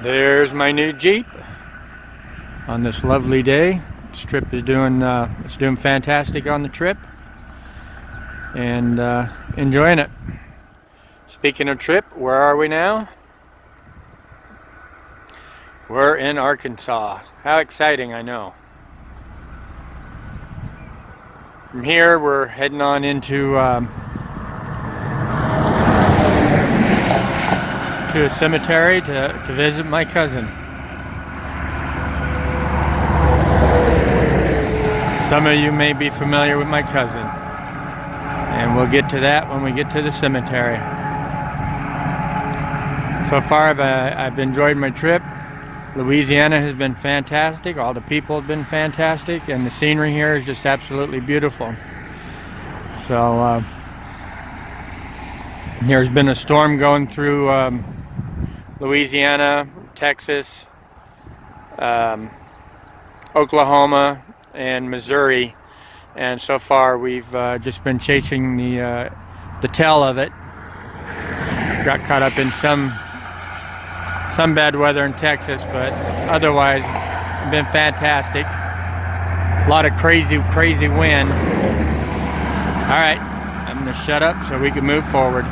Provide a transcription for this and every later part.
There's my new Jeep on this lovely day. This trip is doing fantastic on the trip, and enjoying it. Speaking of trip, where are we now? We're in Arkansas. How exciting, I know. From here, we're heading on into to a cemetery to visit my cousin. Some of you may be familiar with my cousin, and we'll get to that when we get to the cemetery. So far, I've enjoyed my trip. Louisiana has been fantastic. All the people have been fantastic, and the scenery here is just absolutely beautiful. So there's been a storm going through Louisiana, Texas, Oklahoma, and Missouri, and so far we've just been chasing the tail of it. Got caught up in some bad weather in Texas, but otherwise it's been fantastic. A lot of crazy wind. All right, I'm gonna shut up so we can move forward.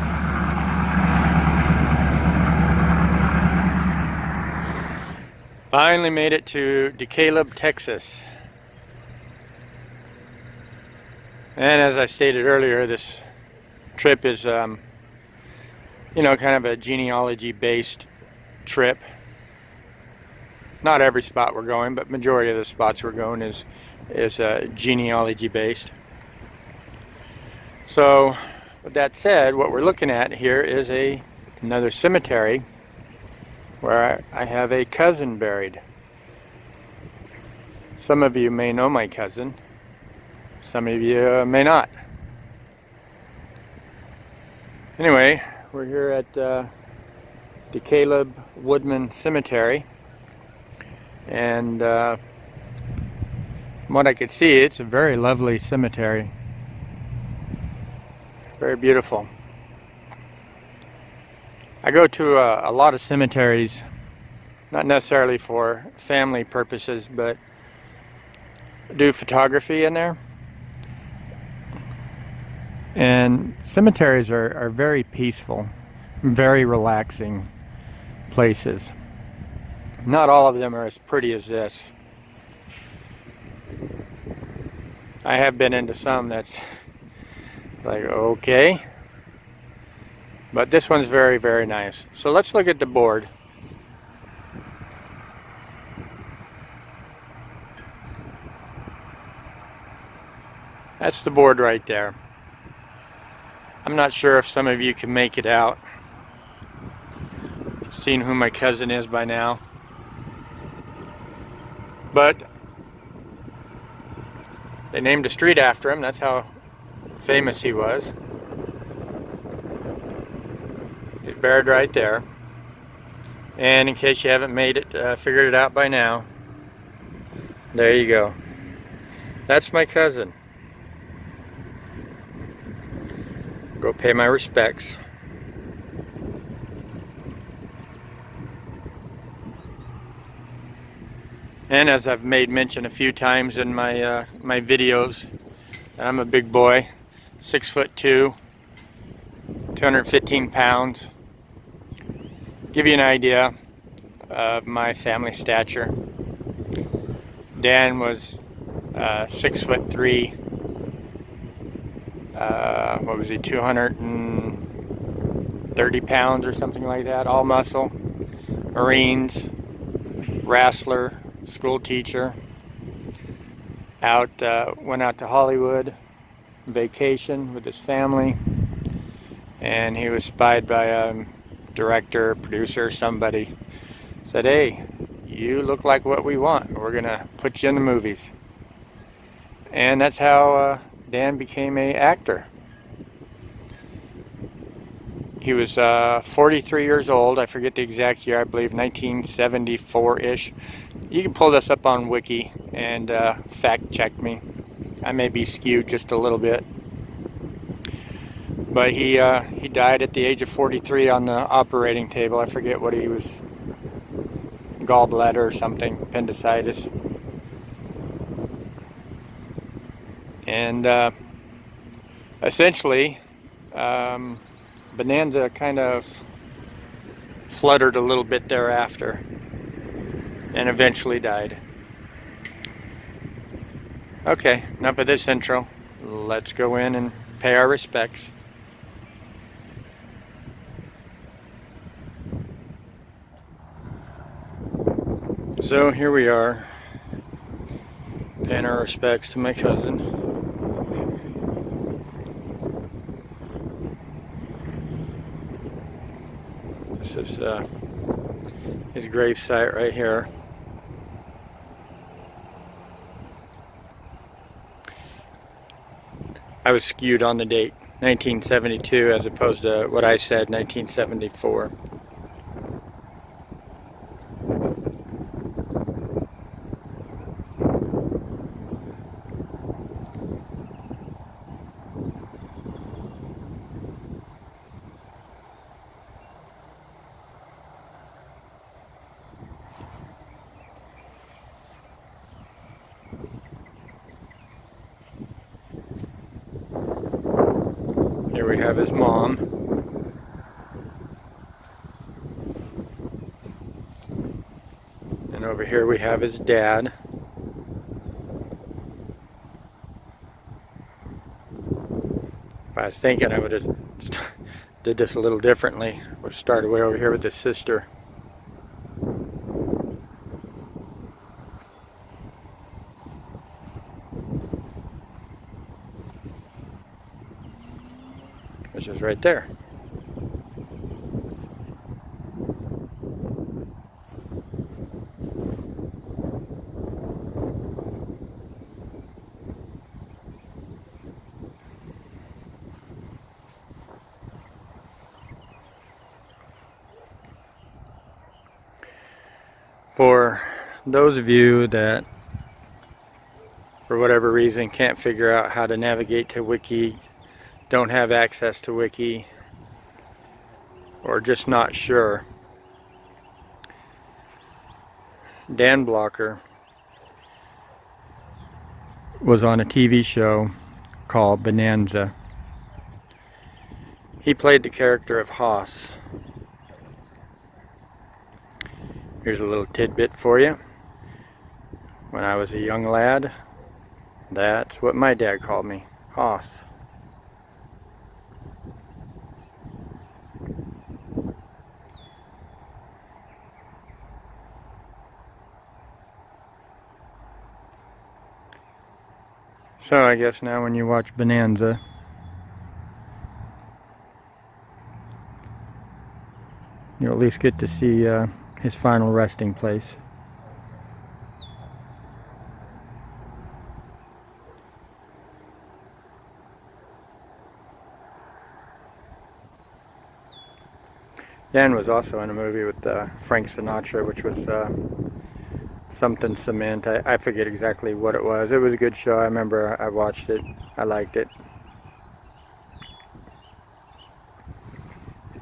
Finally made it to Kalb, Texas. And as I stated earlier, this trip is, kind of a genealogy-based trip. Not every spot we're going, but majority of the spots we're going is genealogy-based. So, with that said, what we're looking at here is another cemetery where I have a cousin buried. Some of you may know my cousin. Some of you may not. Anyway, we're here at the Kalb Woodman Cemetery, and from what I could see, it's a very lovely cemetery. Very beautiful. I go to a lot of cemeteries, not necessarily for family purposes, but do photography in there. And cemeteries are very peaceful, very relaxing places. Not all of them are as pretty as this. I have been into some that's like, okay. But this one's very, very nice. So let's look at the board. That's the board right there. I'm not sure if some of you can make it out. You've seen who my cousin is by now. But they named a street after him. That's how famous he was. He's buried right there. And in case you haven't figured it out by now, there you go. That's my cousin. Go pay my respects. And as I've made mention a few times in my my videos, I'm a big boy, 6'2", 215 pounds. Give you an idea of my family stature. Dan was 6'3". What was he, 230 pounds or something like that, all muscle. Marines, wrestler, school teacher. Went out to Hollywood, vacation with his family, and he was spied by a director, producer, somebody. Said, hey, you look like what we want. We're gonna put you in the movies. And that's how Dan became an actor. He was 43 years old. I forget the exact year. I believe 1974-ish. You can pull this up on Wiki and fact check me. I may be skewed just a little bit. But he died at the age of 43 on the operating table. I forget what he was gallbladder or something, appendicitis. And essentially, Bonanza kind of fluttered a little bit thereafter and eventually died. Okay, enough of this intro. Let's go in and pay our respects. So here we are, paying our respects to my cousin. This is his grave site right here. I was skewed on the date, 1972, as opposed to what I said, 1974. Here we have his mom. And over here we have his dad. If I was thinking, I would have did this a little differently. Would have started way over here with his sister. Which is right there. For those of you that, for whatever reason, can't figure out how to navigate to Wiki, don't have access to Wiki, or just not sure, Dan Blocker was on a TV show called Bonanza. He played the character of Hoss. Here's a little tidbit for you. When I was a young lad, that's what my dad called me, Hoss. So I guess now when you watch Bonanza, you'll at least get to see his final resting place. Dan was also in a movie with Frank Sinatra, which was something cement. I forget exactly what it was. It was a good show. I remember I watched it. I liked it.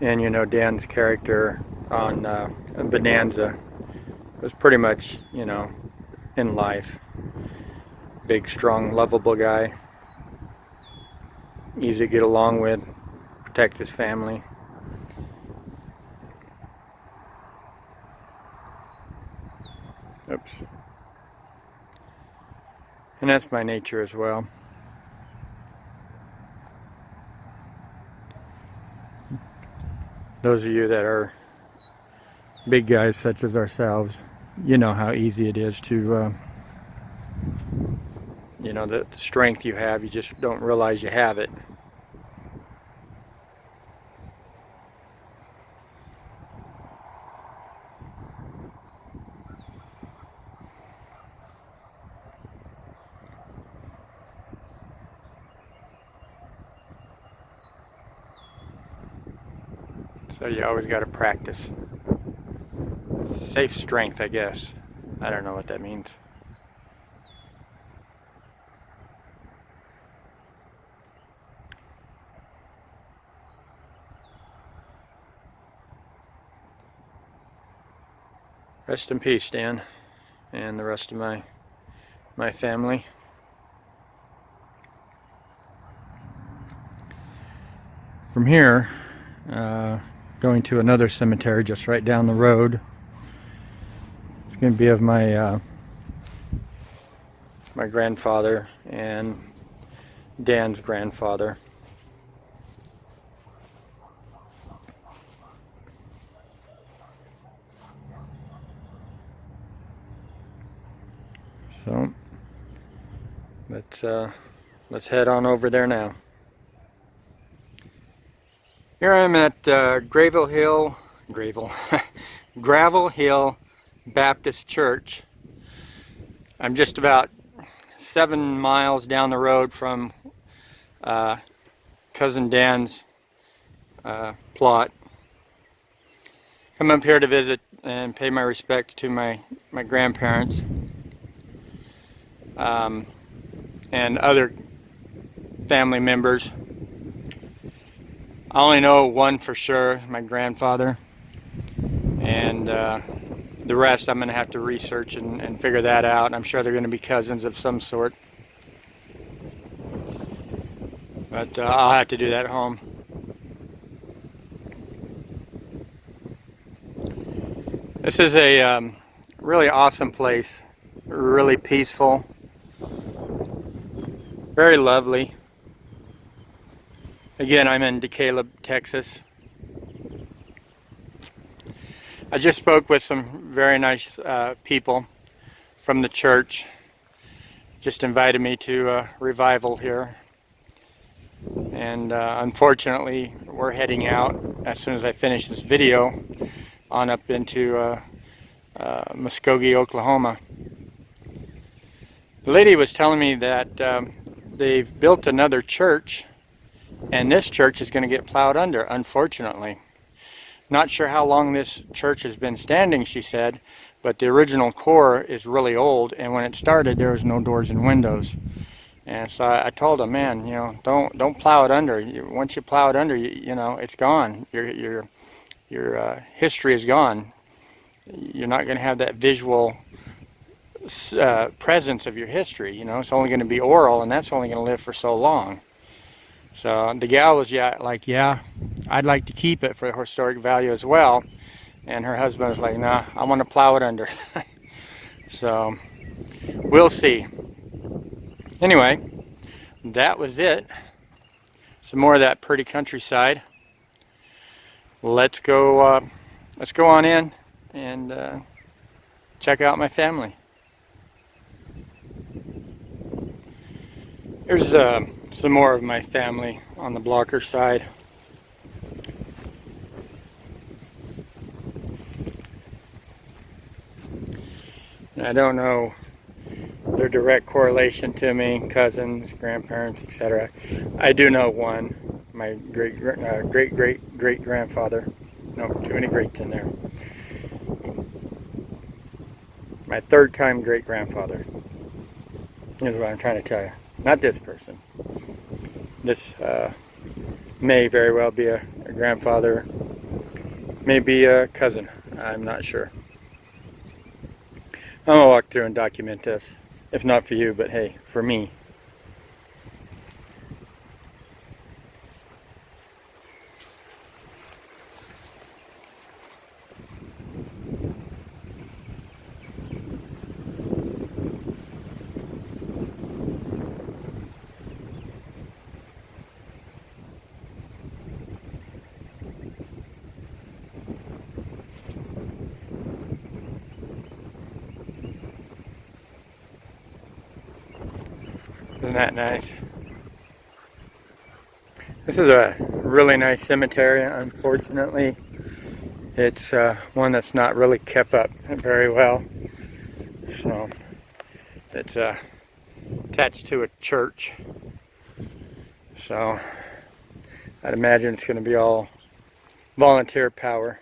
And you know, Dan's character on Bonanza was pretty much, you know, in life. Big, strong, lovable guy. Easy to get along with. Protect his family. Oops. And that's my nature as well. Those of you that are big guys such as ourselves, you know how easy it is to, you know, the strength you have, you just don't realize you have it. So you always got to practice. Safe strength, I guess. I don't know what that means. Rest in peace, Dan, and the rest of my family. From here, going to another cemetery just right down the road. It's going to be of my my grandfather and Dan's grandfather. So let's head on over there now. Here I am at Gravel Hill Baptist Church. I'm just about 7 miles down the road from Cousin Dan's plot. Come up here to visit and pay my respect to my grandparents and other family members. I only know one for sure, my grandfather, and the rest I'm going to have to research and figure that out. I'm sure they're going to be cousins of some sort, but I'll have to do that at home. This is a really awesome place, really peaceful, very lovely. Again, I'm in Kalb, Texas. I just spoke with some very nice people from the church. Just invited me to a revival here. And unfortunately, we're heading out as soon as I finish this video on up into Muskogee, Oklahoma. The lady was telling me that they've built another church, and this church is going to get plowed under, unfortunately. Not sure how long this church has been standing, she said, but the original core is really old, and when it started there was no doors and windows. And so I told them, man, you know, don't plow it under. Once you plow it under, you know, it's gone. Your history is gone. You're not going to have that visual presence of your history. You know, it's only going to be oral, and that's only going to live for so long. So the gal was yeah, I'd like to keep it for historic value as well. And her husband was like, nah, I want to plow it under. So we'll see. Anyway, that was it. Some more of that pretty countryside. Let's go on in and check out my family. Here's some more of my family on the Blocker side. I don't know their direct correlation to me, cousins, grandparents, etc. I do know one, my great grandfather. No, too many greats in there. My third time great grandfather is what I'm trying to tell you. Not this person. This may very well be a grandfather, maybe a cousin. I'm not sure. I'm gonna walk through and document this. If not for you, but hey, for me. Isn't that nice? This is a really nice cemetery. Unfortunately, it's one that's not really kept up very well. So it's attached to a church. So I'd imagine it's going to be all volunteer power.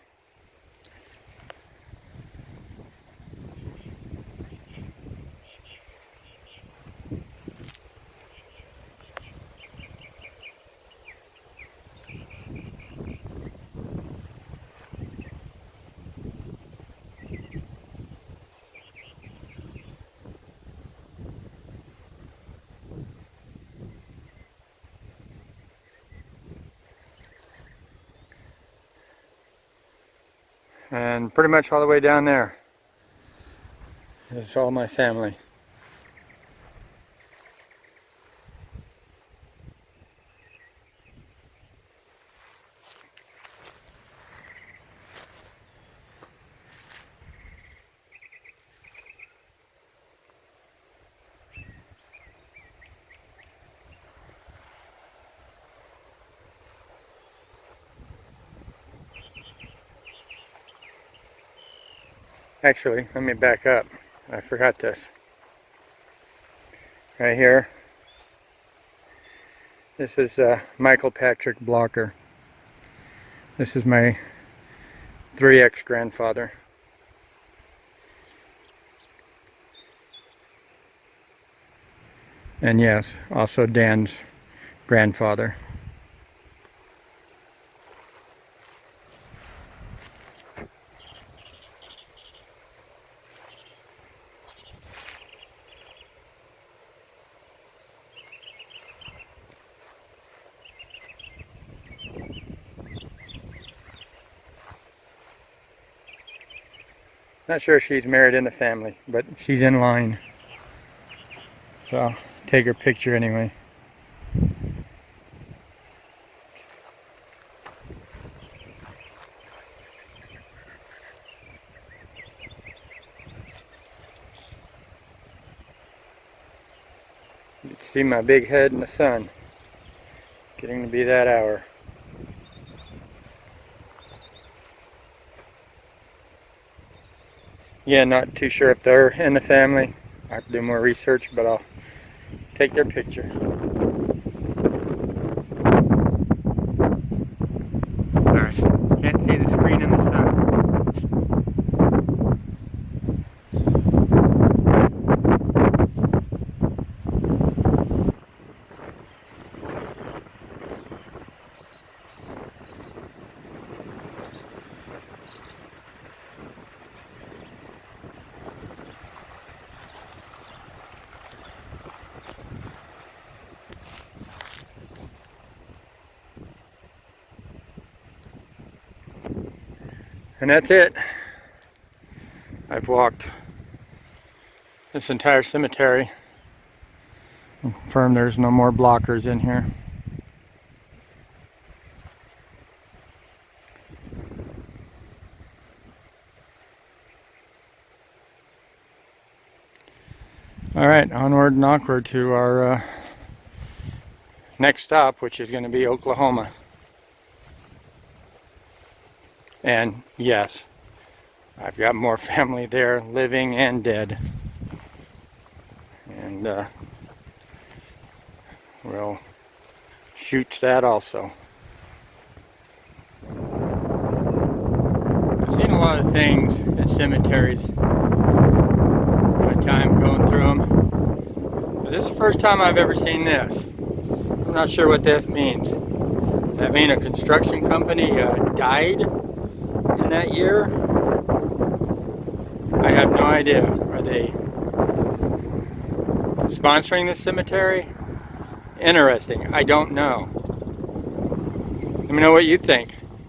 And pretty much all the way down there is all my family. Actually, let me back up. I forgot this. Right here. This is Michael Patrick Blocker. This is my 3X grandfather. And yes, also Dan's grandfather. Not sure if she's married in the family, but she's in line. So I'll take her picture anyway. You can see my big head in the sun. Getting to be that hour. Yeah, not too sure if they're in the family. I have to do more research, but I'll take their picture. Sorry, can't see the screen in the sun. And that's it. I've walked this entire cemetery. Confirm there's no more blockers in here. Alright, onward and awkward to our next stop, which is going to be Oklahoma. And yes, I've got more family there, living and dead. And we'll shoot that also. I've seen a lot of things at cemeteries in my time going through them. But this is the first time I've ever seen this. I'm not sure what that means. Does that mean a construction company died in that year? I have no idea. Are they sponsoring this cemetery? Interesting. I don't know. Let me know what you think.